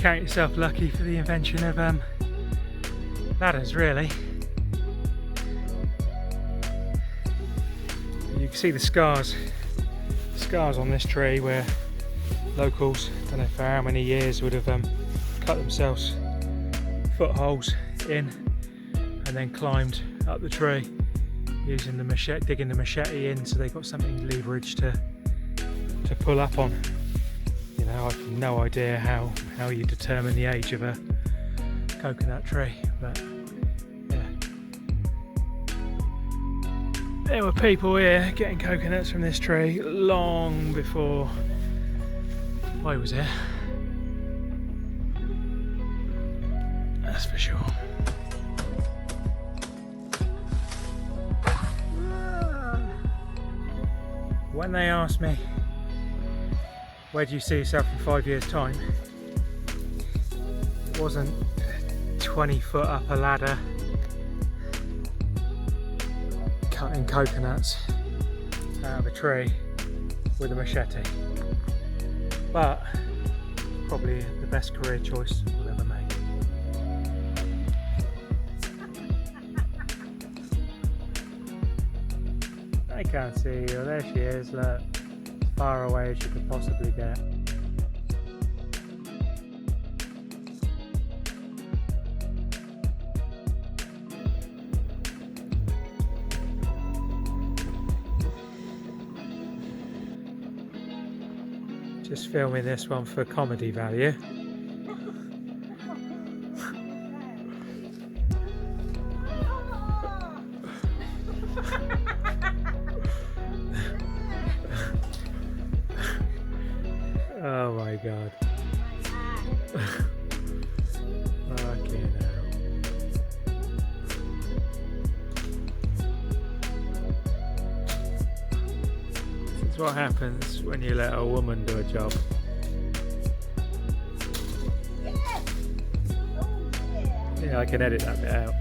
count yourself lucky for the invention of ladders, really. You can see the scars on this tree where locals, don't know for how many years, would have cut themselves footholes in and then climbed up the tree using the machete, digging the machete in so they got something leverage to pull up on. You know, I've no idea how you determine the age of a coconut tree, but yeah. There were people here getting coconuts from this tree long before I was here. That's for sure. When they asked me, where do you see yourself in 5 years' time? It wasn't 20 foot up a ladder cutting coconuts out of a tree with a machete, but probably the best career choice I've ever made. I can't see you. There she is, look. As far away as you could possibly get. Just filming this one for comedy value. Oh my god. Fucking hell. This is what happens when you let a woman do a job. Yeah, I can edit that bit out.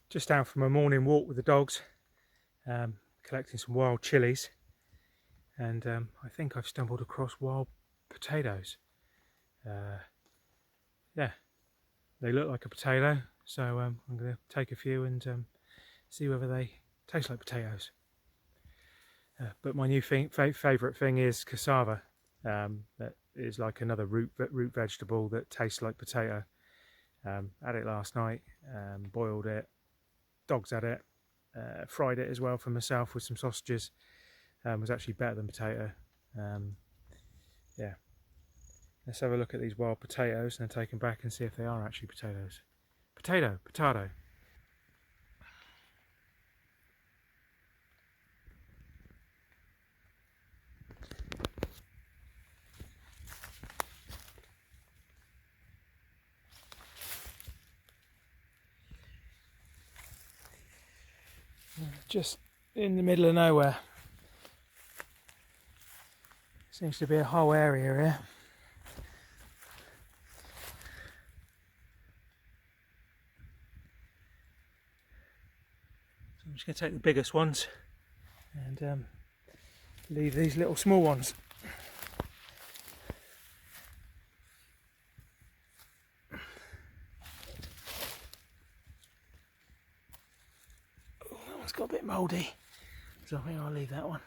Just out from a morning walk with the dogs, collecting some wild chilies, and I think I've stumbled across wild potatoes. Yeah, they look like a potato, so I'm going to take a few and see whether they taste like potatoes. But my new favourite thing is cassava. That is like another root vegetable that tastes like potato. Had it last night, boiled it. Dogs had it, fried it as well for myself with some sausages. Was actually better than potato. Yeah, let's have a look at these wild potatoes and then take them back and see if they are actually potatoes. Potato. Just in the middle of nowhere. Seems to be a whole area here. So I'm just going to take the biggest ones and leave these little small ones. Got a bit mouldy, so I think I'll leave that one.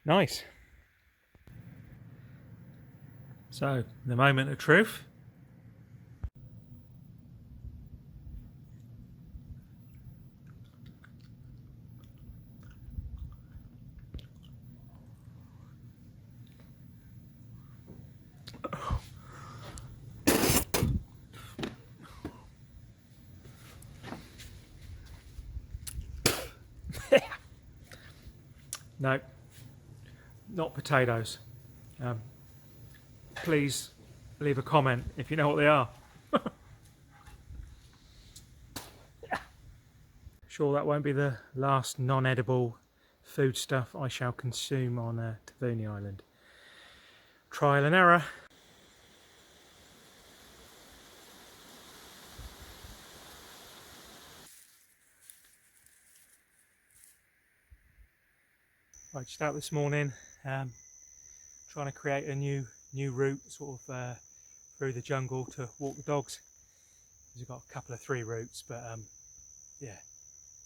Nice. So, the moment of truth. No, not potatoes. Please leave a comment if you know what they are. Sure, that won't be the last non-edible food stuff I shall consume on Taveuni Island. Trial and error. . Right, just out this morning, trying to create a new route sort of through the jungle to walk the dogs. We've got a couple of 3 routes, but yeah,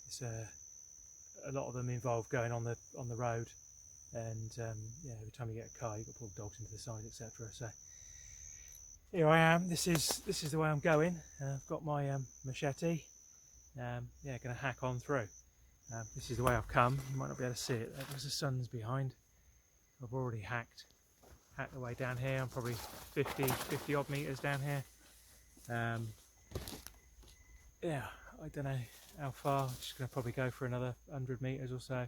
it's a lot of them involve going on the road, and yeah, every time you get a car, you've got to pull the dogs into the side, etc. So here I am. This is the way I'm going. I've got my machete. Yeah, going to hack on through. This is the way I've come. You might not be able to see it because the sun's behind. I've already hacked the way down here. I'm probably 50 odd meters down here. Yeah, I don't know how far. I'm just going to probably go for another 100 meters or so,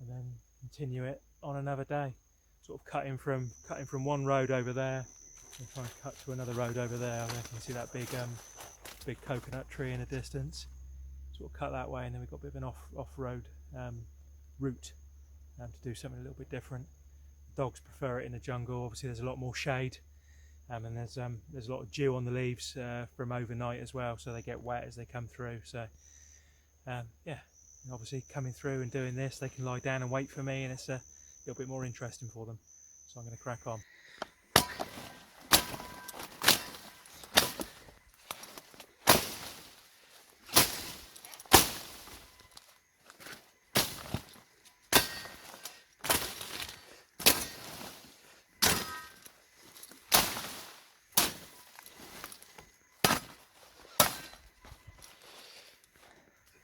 and then continue it on another day. Sort of cutting from one road over there and trying to cut to another road over there. I can see that big coconut tree in the distance. Sort of cut that way, and then we've got a bit of an off-road route to do something a little bit different. Dogs prefer it in the jungle. Obviously there's a lot more shade, and there's a lot of dew on the leaves from overnight as well, so they get wet as they come through. So yeah, obviously coming through and doing this, they can lie down and wait for me, and it's a little bit more interesting for them. So I'm going to crack on.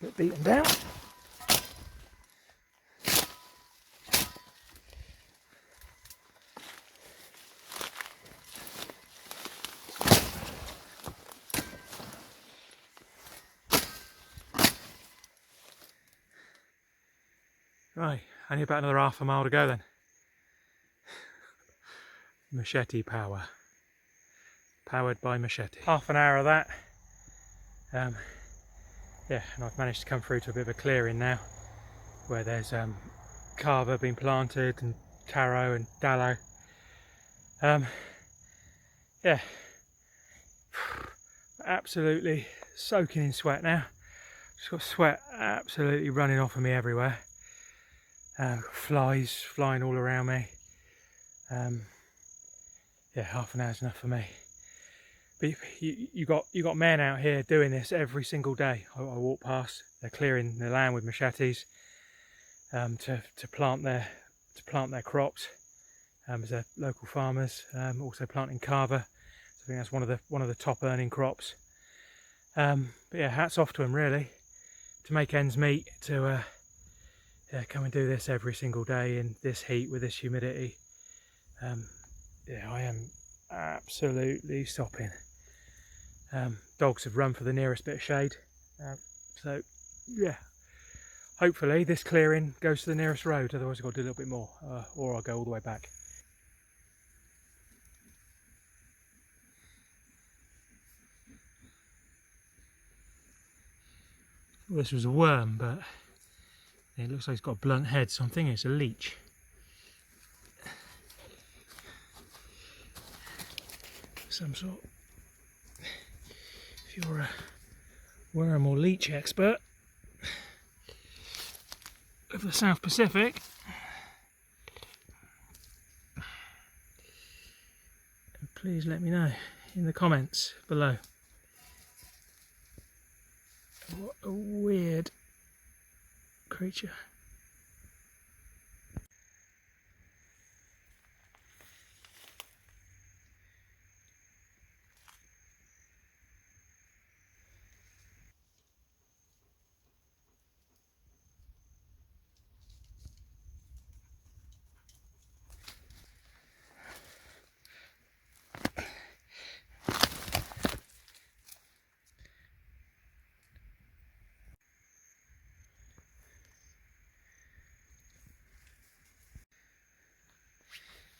Bit beaten down. Right, only about another half a mile to go then. Machete power. Powered by machete. Half an hour of that. Yeah, and I've managed to come through to a bit of a clearing now, where there's carver being planted and taro and dallow. Yeah, absolutely soaking in sweat now. Just got sweat absolutely running off of me everywhere. Flies flying all around me. Yeah, half an hour's enough for me. But you got men out here doing this every single day. I walk past. They're clearing the land with machetes to plant their crops. They're local farmers, also planting carver. So I think that's one of the top earning crops. But yeah, hats off to them really, to make ends meet, to yeah, come and do this every single day in this heat with this humidity. Yeah, I am absolutely sopping. Dogs have run for the nearest bit of shade, so yeah, hopefully this clearing goes to the nearest road, otherwise I've got to do a little bit more, or I'll go all the way back. Well, this was a worm, but it looks like it's got a blunt head, so I'm thinking it's a leech. Some sort. If you're a worm or leech expert of the South Pacific, please let me know in the comments below. What a weird creature.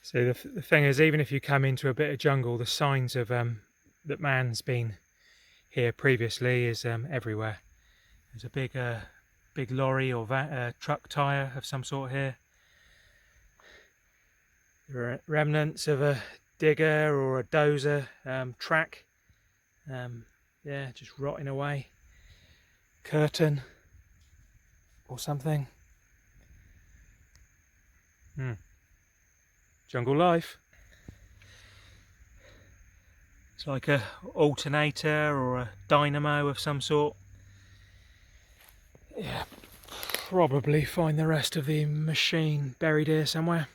So the thing is, even if you come into a bit of jungle, the signs of that man's been here previously is everywhere. There's a big lorry or truck tyre of some sort here. There are remnants of a digger or a dozer track. Yeah, just rotting away. Curtain or something. Jungle life. It's like a alternator or a dynamo of some sort. Yeah, probably find the rest of the machine buried here somewhere.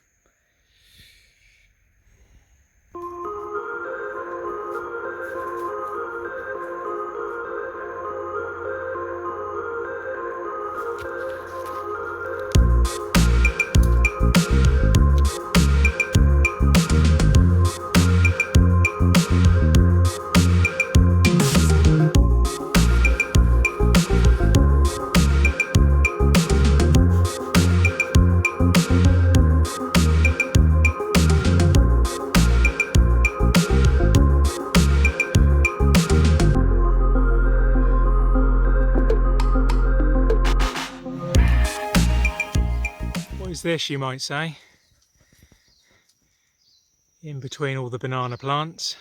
What is this, you might say? In between all the banana plants.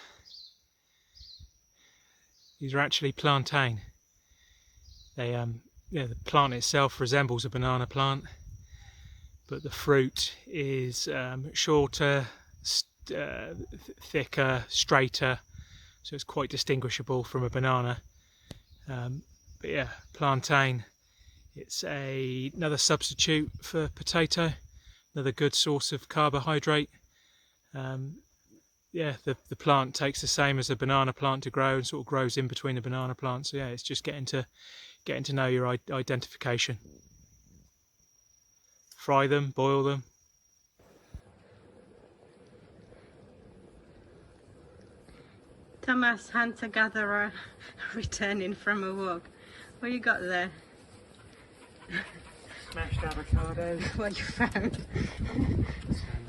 These are actually plantain. They, yeah, the plant itself resembles a banana plant, but the fruit is shorter, thicker, straighter, so it's quite distinguishable from a banana. But yeah, plantain. It's another substitute for potato, another good source of carbohydrate. Yeah, the plant takes the same as a banana plant to grow and sort of grows in between the banana plants. So yeah, it's just getting to know your identification. Fry them, boil them. Thomas, hunter-gatherer, returning from a walk. What you got there? Smashed avocados. What you found? Some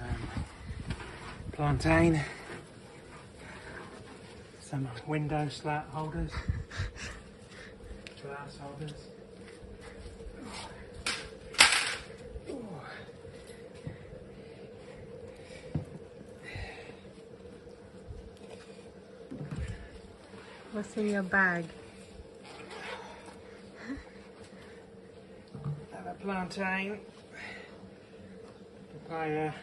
plantain. Some window slat holders. Glass holders. What's in your bag? Have a plantain, papaya,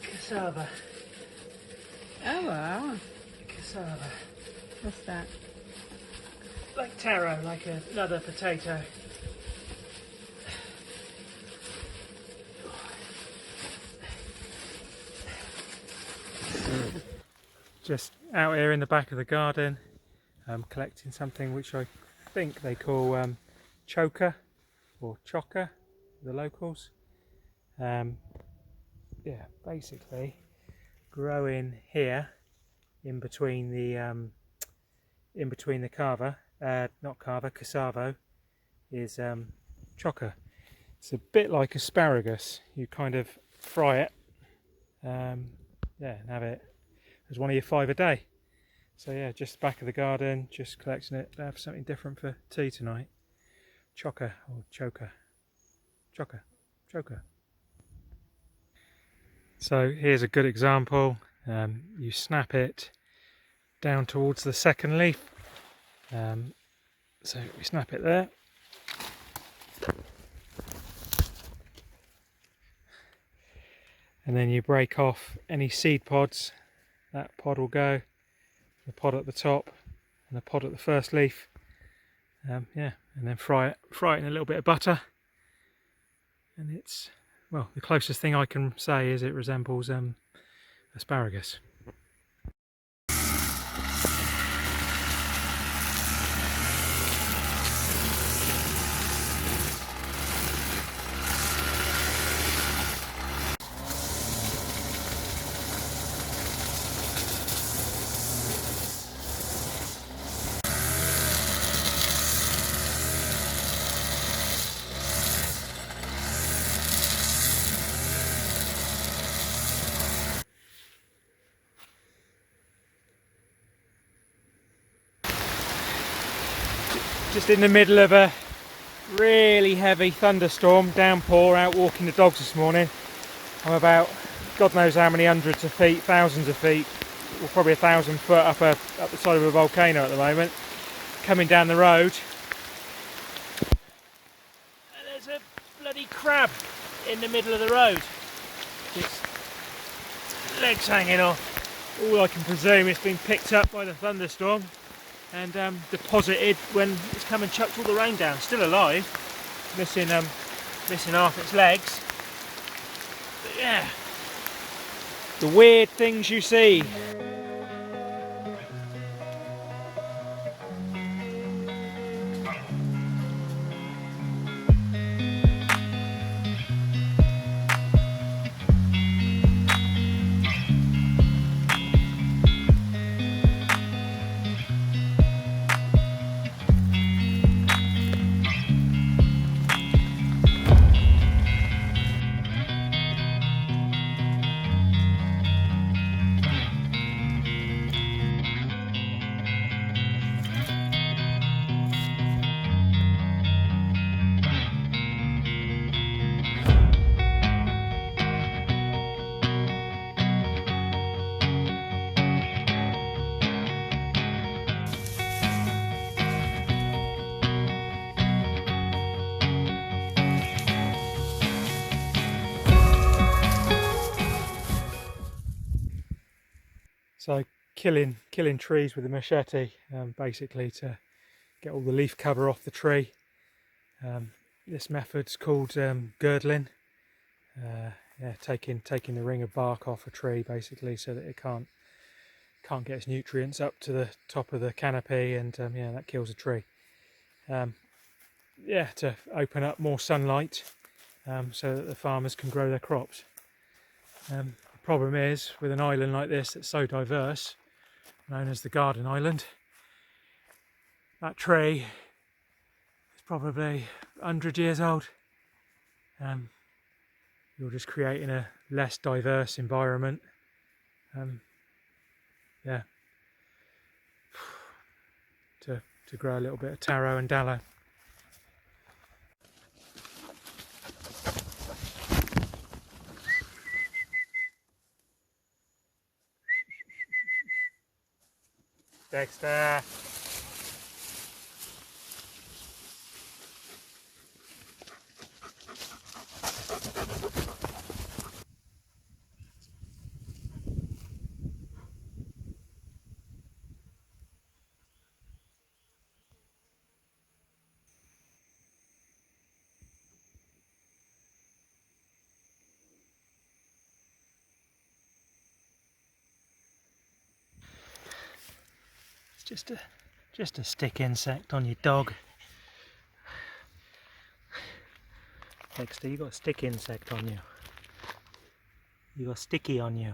cassava. Oh wow. Cassava. What's that? Like taro, like another potato. Just out here in the back of the garden, collecting something which I think they call choker or chocker, the locals. Yeah, basically growing here in between the cassavo is chocker. It's a bit like asparagus. You kind of fry it, yeah, and have it as one of your 5 a day. So yeah, just back of the garden, just collecting it. Have something different for tea tonight. Chocker or choker. Chocker. Choker. So here's a good example. You snap it down towards the second leaf. So we snap it there. And then you break off any seed pods. That pod will go. The pod at the top and the pod at the first leaf. Yeah, and then fry it in a little bit of butter. And it's, well, the closest thing I can say is it resembles asparagus. Just in the middle of a really heavy thunderstorm, downpour, out walking the dogs this morning. I'm about, God knows how many hundreds of feet, thousands of feet, or probably 1,000 foot up the side of a volcano at the moment. Coming down the road, and there's a bloody crab in the middle of the road. Its legs hanging off. All I can presume it's been picked up by the thunderstorm and deposited when it's come and chucked all the rain down. Still alive, missing half its legs. But yeah, the weird things you see. So killing trees with a machete, basically to get all the leaf cover off the tree. This method's called girdling. Yeah, taking the ring of bark off a tree basically, so that it can't get its nutrients up to the top of the canopy, and yeah, that kills a tree. Yeah, to open up more sunlight, so that the farmers can grow their crops. The problem is, with an island like this that's so diverse, known as the Garden Island, that tree is probably 100 years old. You're just creating a less diverse environment. Yeah, to grow a little bit of taro and dallow. Dexter. It's just a stick insect on your dog. Dexter, you got a stick insect on you. You got sticky on you.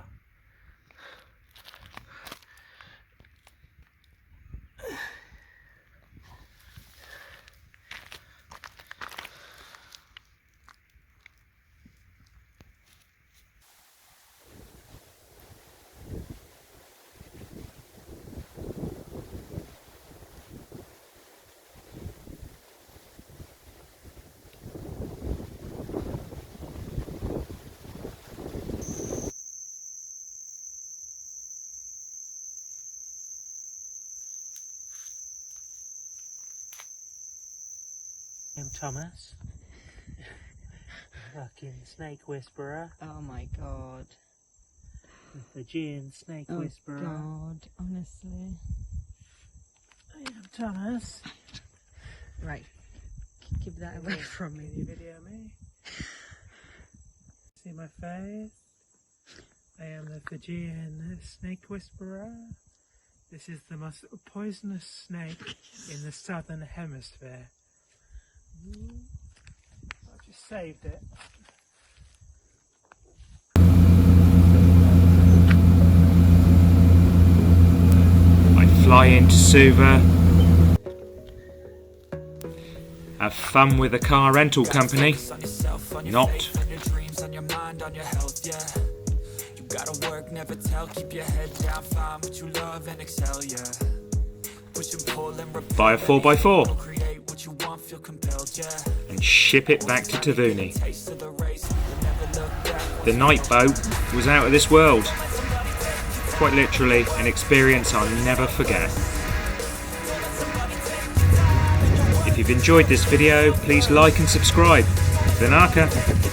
I'm Thomas, fucking snake whisperer. Oh my god. The Fijian snake whisperer. God, honestly. I am Thomas. Right, keep that away from me. Can you video me? See my face? I am the Fijian snake whisperer. This is the most poisonous snake in the southern hemisphere. I've just saved it. I fly into Suva, have fun with a car rental company, not. Gotta work, never tell, keep your head down, find what you love and excel, yeah. Push and pull and buy a 4x4. and ship it back to Taveuni. The night boat was out of this world. Quite literally an experience I'll never forget. If you've enjoyed this video, please like and subscribe. Vinaka.